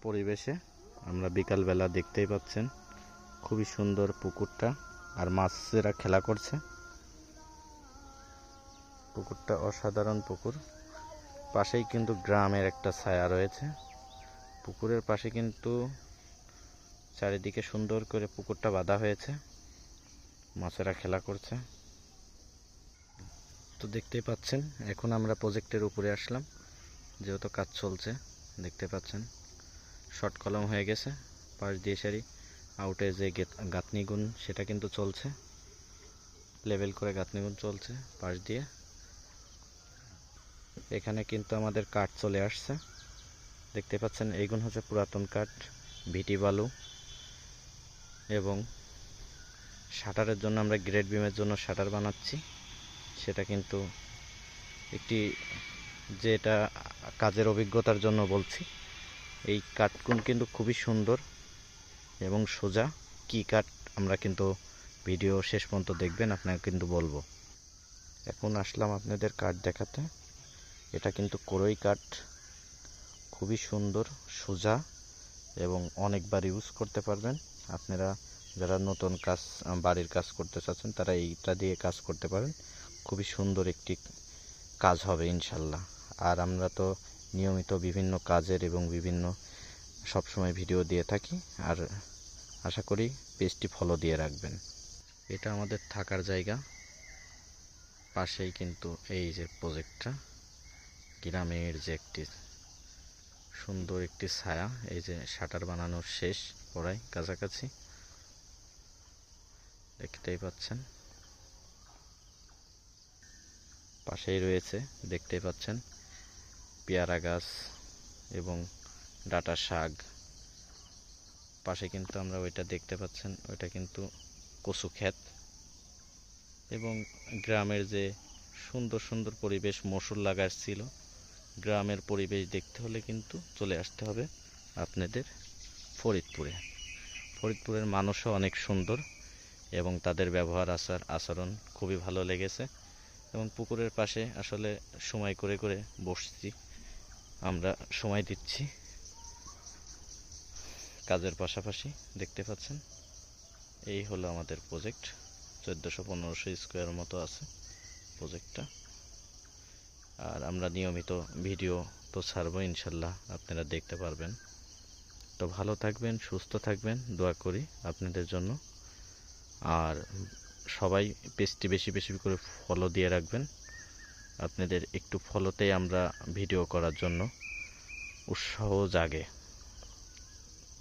পরিবেশে আমরা বিকালবেলা দেখতেই পাচ্ছেন খুবই সুন্দর পুকুরটা, আর মাছেরা খেলা করছে। পুকুরটা অসাধারণ পুকুর, পাশেই কিন্তু গ্রামের একটা ছায়া রয়েছে। পুকুরের পাশে কিন্তু চারিদিকে সুন্দর করে পুকুরটা বাঁধা হয়েছে, মাছেরা খেলা করছে। তো দেখতেই পাচ্ছেন এখন আমরা প্রজেক্টের উপরে আসলাম, যেহেতু কাজ চলছে। দেখতে পাচ্ছেন শর্ট কলম হয়ে গেছে, পাশ দিয়ে সারি আউটে যে গাঁথনিগুণ সেটা কিন্তু চলছে, লেভেল করে গাঁথনিগুণ চলছে পাশ দিয়ে। এখানে কিন্তু আমাদের কাঠ চলে আসছে, দেখতে পাচ্ছেন এইগুণ হচ্ছে পুরাতন কাঠ, ভিটি বালু, এবং শাটারের জন্য আমরা গ্রেড বিমের জন্য শাটার বানাচ্ছি। সেটা কিন্তু একটি যেটা কাজের অভিজ্ঞতার জন্য বলছি, এই কাঠগুণ কিন্তু খুবই সুন্দর এবং সোজা। কি কাঠ আমরা কিন্তু ভিডিও শেষ পর্যন্ত দেখবেন, আপনাকে কিন্তু বলবো। এখন আসলাম আপনাদের কাঠ দেখাতে। এটা কিন্তু কোরই কাঠ, খুবই সুন্দর, সোজা এবং অনেকবার ইউজ করতে পারবেন। আপনারা যারা নতুন কাজ বাড়ির কাজ করতে চাচ্ছেন তারা এইটা দিয়ে কাজ করতে পারেন। খুবই সুন্দর একটি কাজ হবে ইনশাল্লাহ। আর আমরা তো নিয়মিত বিভিন্ন কাজের এবং বিভিন্ন সবসময় ভিডিও দিয়ে থাকি, আর আশা করি পেজটি ফলো দিয়ে রাখবেন। এটা আমাদের থাকার জায়গা, পাশেই কিন্তু এই যে প্রজেক্টটা, গ্রামের যে একটি সুন্দর একটি ছায়া। এই যে শাটার বানানোর শেষ পড়ায় কাছাকাছি, দেখতেই পাচ্ছেন। পাশেই রয়েছে দেখতেই পাচ্ছেন পেয়ারা গাছ এবং ডাঁটা শাক। পাশে কিন্তু আমরা ওইটা দেখতে পাচ্ছেন, ওইটা কিন্তু কচু ক্ষেত। এবং গ্রামের যে সুন্দর সুন্দর পরিবেশ, মসুর লাগার ছিল। গ্রামের পরিবেশ দেখতে হলে কিন্তু চলে আসতে হবে আপনাদের ফরিদপুরে। ফরিদপুরের মানুষও অনেক সুন্দর এবং তাদের ব্যবহার আচরণ খুবই ভালো লেগেছে। এবং পুকুরের পাশে আসলে সময় করে করে বসছি, আমরা সময় দিচ্ছি কাজের পাশাপাশি। দেখতে পাচ্ছেন এই হলো আমাদের প্রজেক্ট। 1400-1500 স্কোয়ার মতো আছে প্রজেক্টটা। আর আমরা নিয়মিত ভিডিও তো ছাড়বো ইনশাল্লাহ, আপনারা দেখতে পারবেন। তো ভালো থাকবেন, সুস্থ থাকবেন, দোয়া করি আপনাদের জন্য। আর সবাই পেজটি বেশি বেশি করে ফলো দিয়ে রাখবেন। আপনাদের একটু ফলোতেই আমরা ভিডিও করার জন্য উৎসাহ জাগে।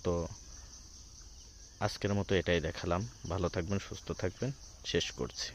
তো আজকের মতো এটাই দেখালাম। ভালো থাকবেন, সুস্থ থাকবেন, শেষ করছি।